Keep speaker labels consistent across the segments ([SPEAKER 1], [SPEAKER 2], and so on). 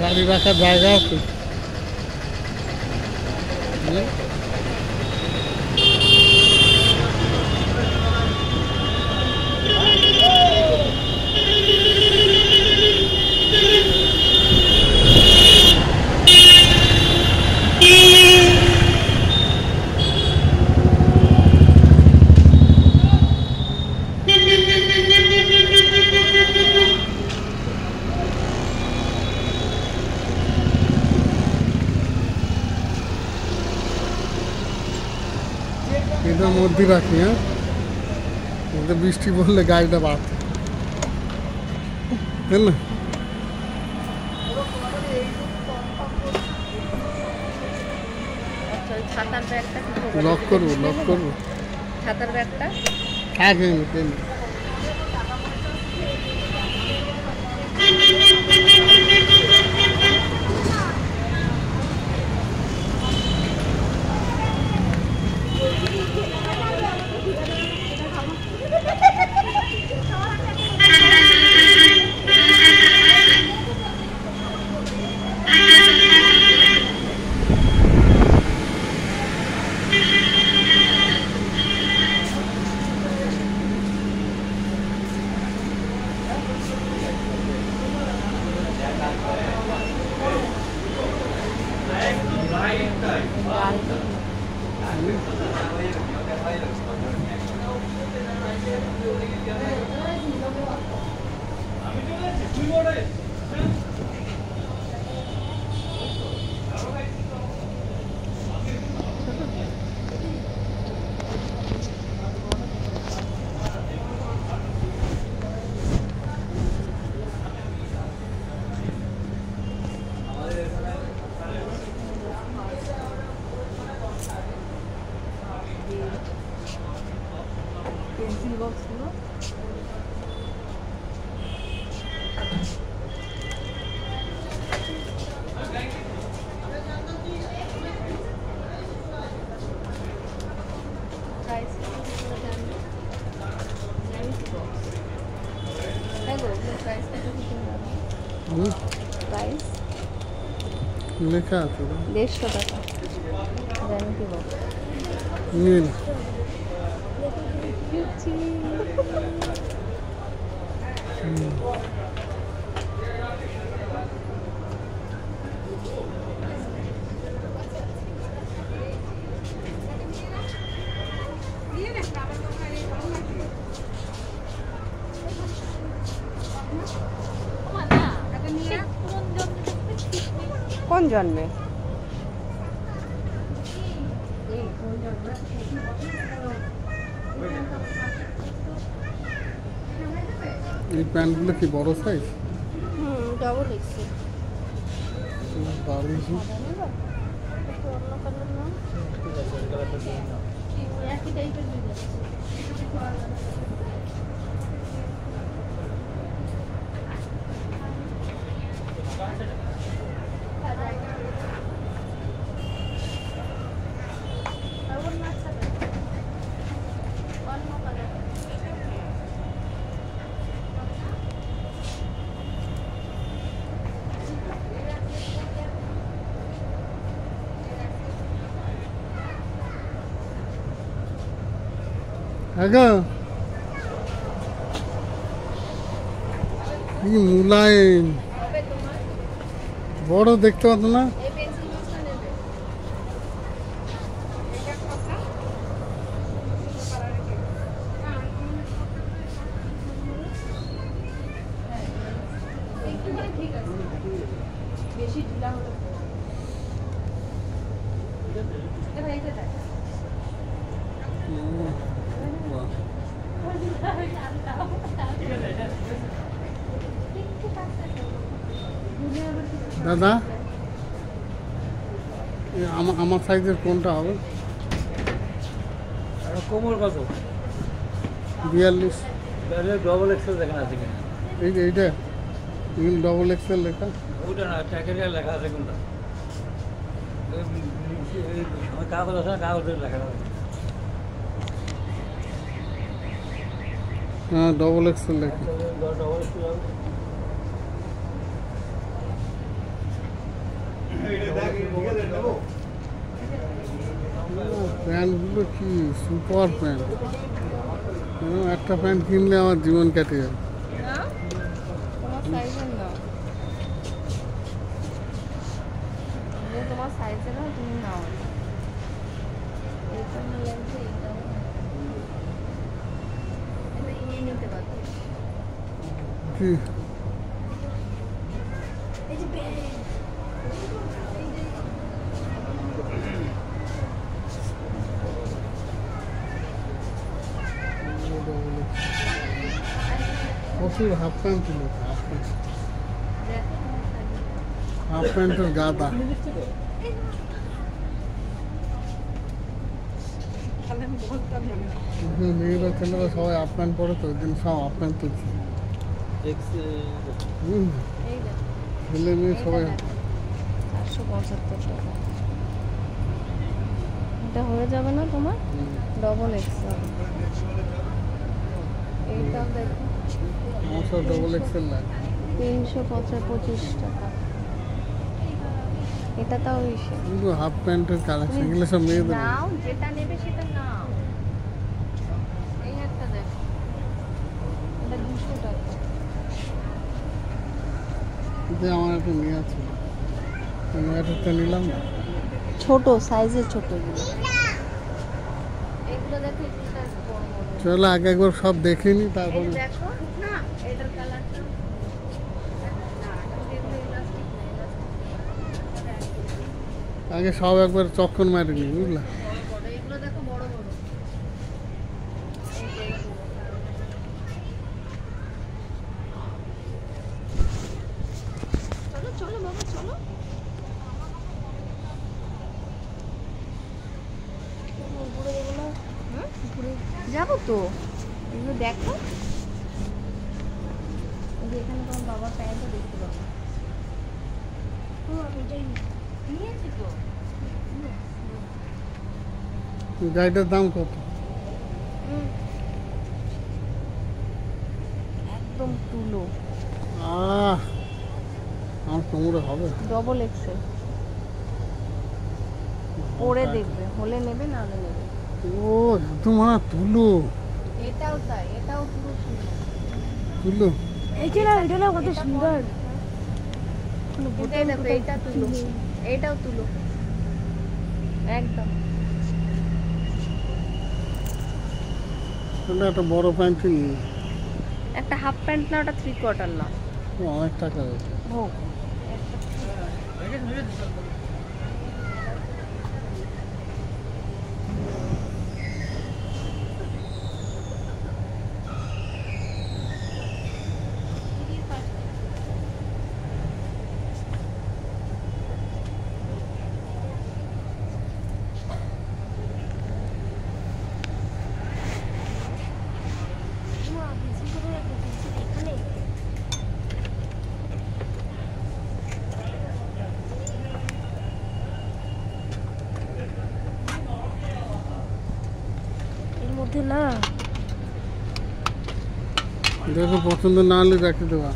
[SPEAKER 1] গাড়ি রাখার জায়গা আছে। এটার মধ্যে রাখি, হ্যাঁ, বৃষ্টি পড়লে গাড়িটা বাড়ত, তাই না? লক করবো, লক করবো।
[SPEAKER 2] ছাতার ব্যাগটা
[SPEAKER 1] হ্যাঁ,
[SPEAKER 2] পেন্সিল বক্সগুলো
[SPEAKER 1] লেখা আছে
[SPEAKER 2] 150 টাকা জ্যামিতি বক্স
[SPEAKER 1] নীল।
[SPEAKER 2] কোন জন্মে?
[SPEAKER 1] এই প্যান্টগুলো কি বড় সাইজ?
[SPEAKER 2] Double XL.
[SPEAKER 1] দারুণ।
[SPEAKER 2] একই টাইপের
[SPEAKER 1] কি মুলায়ম, বড় দেখতে পাচ্ছ না? দাদা আমার সাইজের কোনটা হবে?
[SPEAKER 3] কোমর কত?
[SPEAKER 1] 42।
[SPEAKER 3] ডবল এক্সেল দেখেন আছে কিনা?
[SPEAKER 1] এইটা ডবল এক্সেল লেখা?
[SPEAKER 3] ওটা না, প্যাকেটে লেখা আছে কোনটা? কাগজ আছে না, কাগজের লেখা আছে।
[SPEAKER 1] হ্যাঁ, ডবল এক্সেল লেখা।
[SPEAKER 3] ডবল এক্সেল
[SPEAKER 1] প্যান্টগুলো কি সুপার প্যান্ট, একটা প্যান্ট কিনলে আমার জীবন কেটে যাবে।
[SPEAKER 2] না তোমার সাইজের না, যে তোমার সাইজের না তুমি নাও। এইটা না লাগছে, এইটাও এটা নিয়ে নিতে পারো।
[SPEAKER 1] কি
[SPEAKER 2] এই যে ব্যাগ,
[SPEAKER 1] প্রচুর হাফ প্যান্ট ছিল, হাফ প্যান্টের গাদা। মেয়েরা ছেলেরা সবাই হাফ প্যান্ট পরে তো, ওই দিন সব হাফ প্যান্ট তুলছে।
[SPEAKER 2] এই দেখো
[SPEAKER 1] ছেলে মেয়ে সবাই
[SPEAKER 2] 475 টাকা। এটা হয়ে যাবে না তোমার? Double XL. এইটাও দেখো
[SPEAKER 1] আমার সব ডবল এক্সেল লাগে।
[SPEAKER 2] 325 টাকা। এটা তাও বেশি।
[SPEAKER 1] কিন্তু হাফ প্যান্টের কালেকশন এগুলো সব মেয়েদের।
[SPEAKER 2] নাও, যেটা নেবে সেটা নাও। এই একটা দেখো, এটা 200 টাকা।
[SPEAKER 1] যে আমার একটা নিয়ে আছে, মেয়েটা নিলাম না।
[SPEAKER 2] ছোট সাইজের ছোট এগুলো। এগুলো দেখো, এগুলো বড় বড়।
[SPEAKER 1] চলো আগে একবার সব দেখে নি,
[SPEAKER 2] এই
[SPEAKER 1] তারপরে
[SPEAKER 2] যে দেখো না, এটার কালারটা না, এগুলো ইলাস্টিক না, ইলাস্টিক।
[SPEAKER 1] আগে সব একবার চক্কর মারিনি, বুঝলা?
[SPEAKER 2] বড় এগুলো দেখো, বড় বড়। এই যে এগুলো। চলো চলো বাবা, চলো। ঘুরে এগুলো, ঘুরে যাবো তো। এগুলো দেখো, এই যে এখানে তোমার বাবার প্যান্টও দেখতে পাবো। আমি এটাই নিয়েছি তো।
[SPEAKER 1] গাড়িটার দাম কত?
[SPEAKER 2] একদম তুলো,
[SPEAKER 1] আমার কোমরে হবে।
[SPEAKER 2] Double XL. পরে দেখবে, হলে নেবে, না হলে নেবে।
[SPEAKER 1] ও তোমার তুলো
[SPEAKER 2] এটাও তাই, এটাও পুরো তুলো।
[SPEAKER 1] তুলো
[SPEAKER 2] এটা না কত সুন্দর। এটাই দেখো, এটা তুলো, এটাও তুলো একদম।
[SPEAKER 1] তাহলে একটা বড় প্যান্ট কিনি।
[SPEAKER 2] একটা হাফ প্যান্ট না, ওটা 3/4 না।
[SPEAKER 1] অনেক টাকা হয়েছে।
[SPEAKER 2] ভোগ এর মধ্যে না।
[SPEAKER 1] দেখো পছন্দ না হলে রেখে দেওয়া।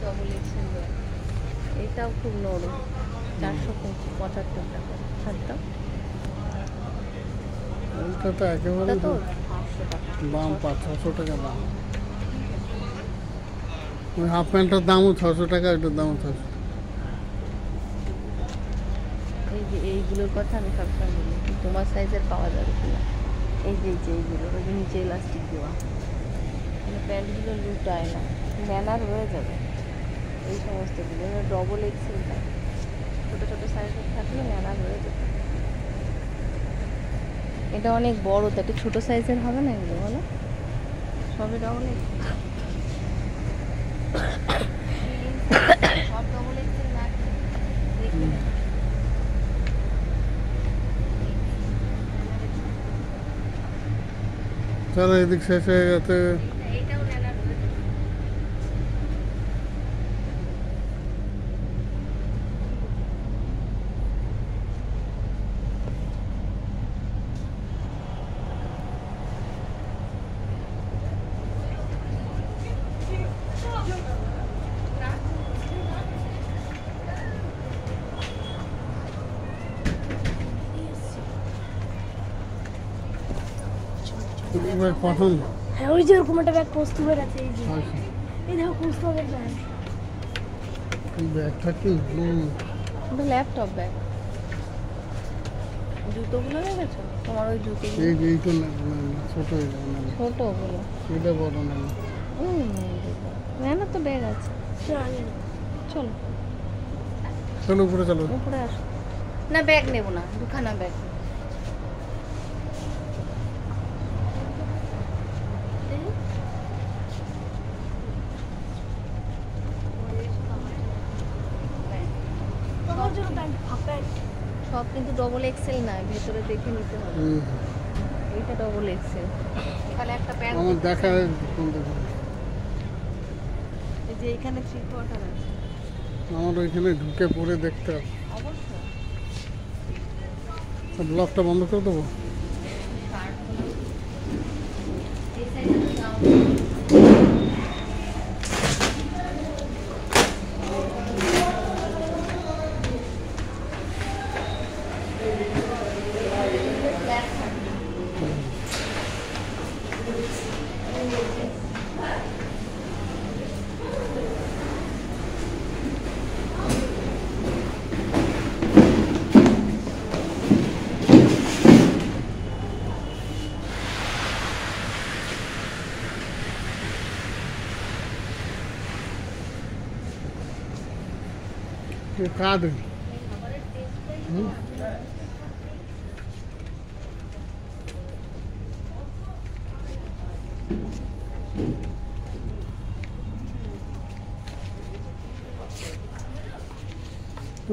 [SPEAKER 2] Double XL. এটাও খুব নরম, 475 টাকা। ছাড়টা
[SPEAKER 1] ওইটা তো একেবারে
[SPEAKER 2] এটা তো 500 টাকা।
[SPEAKER 1] দাম 500-600 টাকা দাম। ওই হাফ প্যান্টের দামও 600 টাকা, ওইটার দামও 600।
[SPEAKER 2] এই যে এইগুলোর কথা আমি সবসময় বলি, তোমার সাইজের পাওয়া যাবে কিনা। এই যে এইগুলো, ওই যে নিচে ইলাস্টিক দেওয়া, প্যান্টগুলো লুটায় না, ন্যানার হয়ে যাবে। এই সমস্তগুলো ডবল এক্সেল থাকে, ছোটো ছোটো সাইজের থাকলে ন্যানার হয়ে যাবে। এটা অনেক বড়, তো একটা ছোটো সাইজের হবে না এগুলো, বলো? সবই ডবল এক্সেল। সব ডবল এক্সেল না, দেখে নেবে।
[SPEAKER 1] চলো এদিক শেষ হয়ে গেছে।
[SPEAKER 2] এইটাও নেনার হয়ে যাবে।
[SPEAKER 1] এবার কখন
[SPEAKER 4] হ্যাঁ ওই যে ওরকম একটা ব্যাগ কৌস্তুভের আছে এই যে
[SPEAKER 1] আসে?
[SPEAKER 4] এই দেখো কৌস্তুভের ব্যাগ
[SPEAKER 1] এই ব্যাগটা কি
[SPEAKER 2] ওটা ল্যাপটপ ব্যাগ। জুতোগুলো দেখেছো? তোমার ওই জুতোগুলো
[SPEAKER 1] এই যে এইটা না ছোট হয়ে যাবে না,
[SPEAKER 2] ছোট ওগুলো।
[SPEAKER 1] এটা বড় না।
[SPEAKER 2] নেনার তো ব্যাগ আছে।
[SPEAKER 4] জানি না
[SPEAKER 2] চলো
[SPEAKER 1] চলো উপরে চলো।
[SPEAKER 2] উপরে আসো। না ব্যাগ নেবো না, দুখানা ব্যাগ।
[SPEAKER 4] তোমার জন্য প্যান্ট হাফ প্যান্ট
[SPEAKER 2] সব কিন্তু ডবল এক্সেল না, ভেতরে দেখে নিতে হবে।
[SPEAKER 1] হুম।
[SPEAKER 2] এইটা ডবল এক্সেল। এখানে একটা প্যান্ট,
[SPEAKER 1] আমার দেখা কোনটা
[SPEAKER 2] এই যে এখানে 3/4 আছে।
[SPEAKER 1] আমার ওইখানে ঢুকে পড়ে দেখতে হবে।
[SPEAKER 2] অবশ্যই।
[SPEAKER 1] ব্লগটা বন্ধ করে দেবো।
[SPEAKER 2] এই সাইডে যাও।
[SPEAKER 1] কাঁদ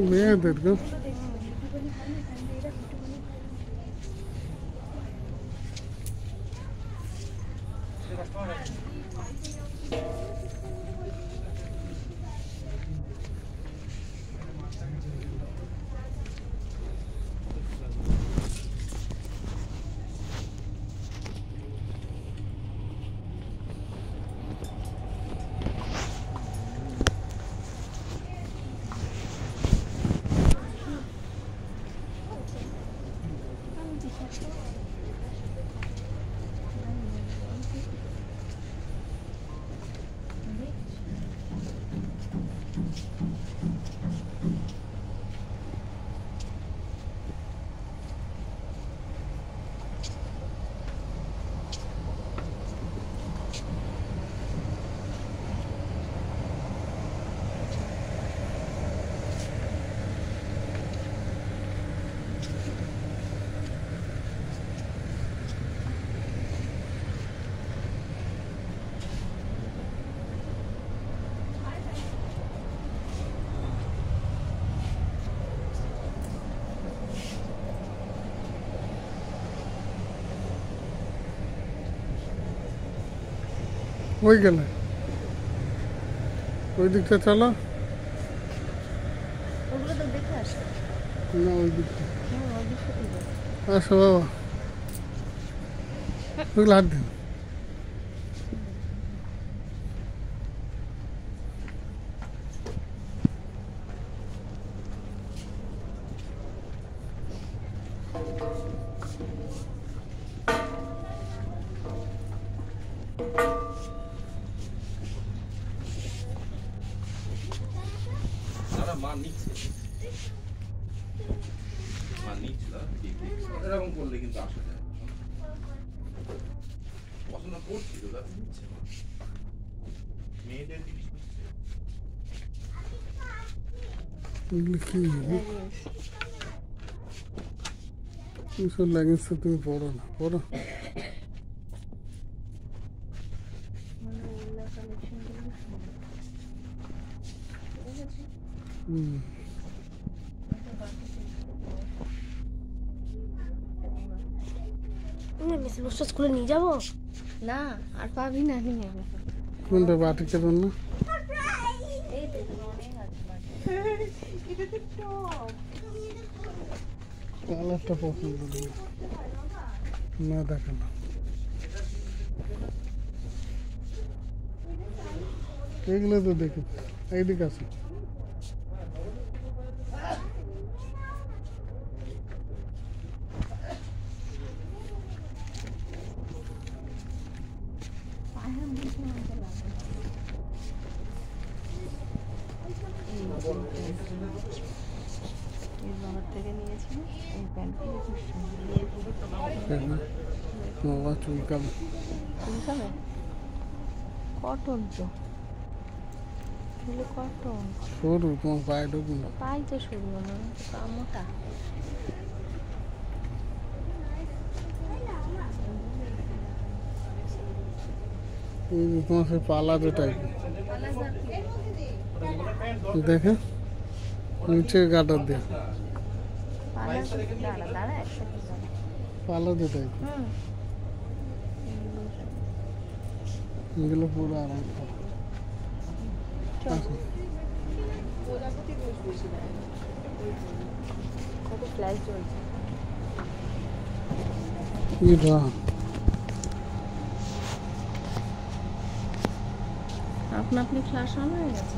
[SPEAKER 1] মেয়েদের গো। ওই গেলে ওই দিকটা চলো
[SPEAKER 2] ওগুলো তো দেখে আসো।
[SPEAKER 1] না ওই দিকটা
[SPEAKER 2] ওই দিকটা কি বলে?
[SPEAKER 1] আসো বাবা ওগুলো হাত দিন
[SPEAKER 5] মা নিচ্ছে না এরকম করলে কিন্তু আসা যায় পছন্দ করছি তো দাদা নিচ্ছে না মেয়েদের জিনিস নিচ্ছে
[SPEAKER 1] এগুলো কি এইসব লেগিংস তো তুমি পড়ো না পড়ো হুম
[SPEAKER 4] মেসি বসটা স্কুলে নিয়ে যাবো?
[SPEAKER 2] না আর পাবি না, নিয়ে যাবো।
[SPEAKER 1] কোনটা বাটিকের জন্য?
[SPEAKER 2] এই তো অনেক আছে বাটি।
[SPEAKER 1] কালারটা পছন্দ করি না, দেখে না। এগুলো তো দেখি এইদিকে আছে।
[SPEAKER 2] পায়ের মধ্যে আমাকে লাগে। এই বাবার থেকে নিয়েছি এই প্যান্টগুলো খুব সুন্দর।
[SPEAKER 1] বাবা চুলকাবে।
[SPEAKER 2] চুলকাবে? কটন তো, এগুলো কটন।
[SPEAKER 1] সরু, তোমার পায়ে ঢুকুন।
[SPEAKER 2] পাই তো সরু, আমার পা মোটা।
[SPEAKER 1] এই যে তোমার সেই পালাজো টাইপ দেখে নিচে গাটার দিয়ে
[SPEAKER 2] দাঁড়া দাঁড়া একসাথে দাঁড়া।
[SPEAKER 1] পালাজো টাইপ এগুলো পুরো আরাম করে।
[SPEAKER 2] কত ফ্লাইট চলছে।
[SPEAKER 1] কি বাহ,
[SPEAKER 2] আপনা আপনি ফ্লাশ অন হয়ে গেছে।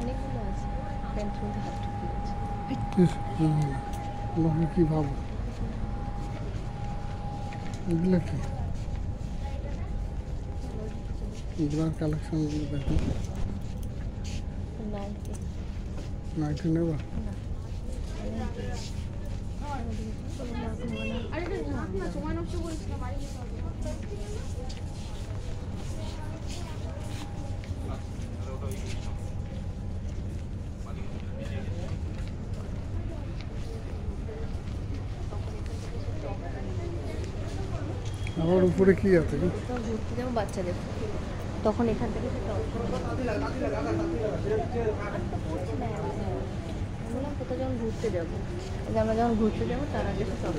[SPEAKER 2] অনেকগুলো আছে, প্যান্টের মধ্যে হাত ঢুকিয়ে আছে।
[SPEAKER 1] লোকে কি ভাবো এগুলো কি? এগুলোর কালেকশনগুলো দেখো।
[SPEAKER 2] নাইটি
[SPEAKER 1] নাইটি নেবা? আবার উপরে কি আছে?
[SPEAKER 2] তো ঘুরতে যাবো বাচ্চাদের, তখন এখান থেকে বললাম কোথাও যখন ঘুরতে যাবো, আমরা যখন ঘুরতে যাবো তার আগে সব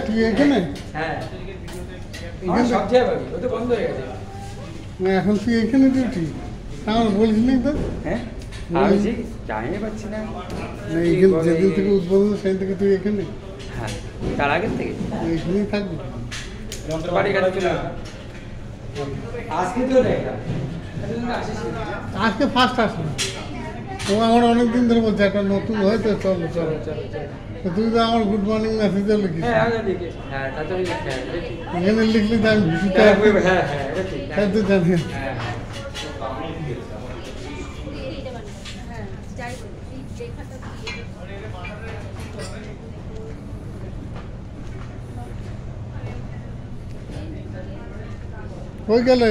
[SPEAKER 1] তুই এখানে?
[SPEAKER 3] হ্যাঁ
[SPEAKER 1] এখানে
[SPEAKER 3] সব জায়গায় পাবি, ও তো বন্ধ হয়ে গেছে।
[SPEAKER 1] না, এখন তুই এখানে ডিউটি? আমার বলিসনি তো।
[SPEAKER 3] হ্যাঁ আমি ঠিক জানিয়ে পাচ্ছি না।
[SPEAKER 1] না, এইখানে যেদিন থেকে উদ্বোধন সেদিন থেকে তুই এখানে
[SPEAKER 3] হ্যাঁ তার আগের থেকে
[SPEAKER 1] এখানেই থাকবি?
[SPEAKER 3] বাড়ি কাছে চলে আসবো। আজকে তো দেখা আসিস না।
[SPEAKER 1] আজকে ফার্স্ট আসবে। ও আমার অনেকদিন ধরে বলছে একটা নতুন হয়তো, চলো চলো। তো তুই তো আমার গুড মর্নিং মেসেজও লিখিস।
[SPEAKER 3] হ্যাঁ আগে লিখে হ্যাঁ তাড়াতাড়ি হ্যাঁ এটা ঠিক।
[SPEAKER 1] এখানে লিখলি তো আমি ভিডিওটা
[SPEAKER 3] হ্যাঁ হ্যাঁ হ্যাঁ এটা ঠিক
[SPEAKER 1] হ্যাঁ তো জানি।
[SPEAKER 3] হ্যাঁ
[SPEAKER 1] কই গেলে?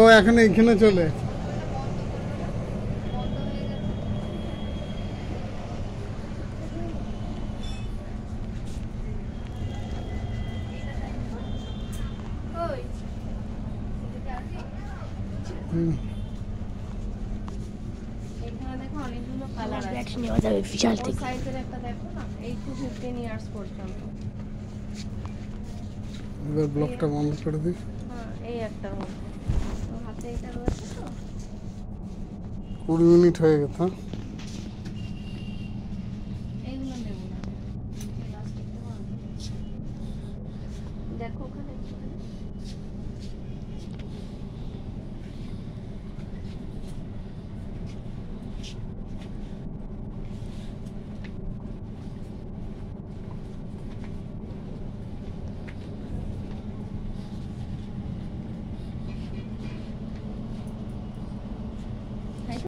[SPEAKER 1] ও এখন এইখানে চলে
[SPEAKER 2] এখানে দেখো অনেকগুলো কালার আছে।
[SPEAKER 4] ব্যাট নেওয়া যাবে বিশাল থেকে।
[SPEAKER 2] সাইজের একটা দেখো না, এই টু 15 ইয়ার্স পর্যন্ত।
[SPEAKER 1] এবার ব্লকটা বন্ধ করে দিই।
[SPEAKER 2] হ্যাঁ এই একটার মধ্যে তো হাতে এটা রয়েছে তো।
[SPEAKER 1] 20 মিনিট হয়ে গেছে, হ্যাঁ?
[SPEAKER 2] এইগুলো নেব না, নিচে elastic দেওয়া আছে। দেখো ওখানে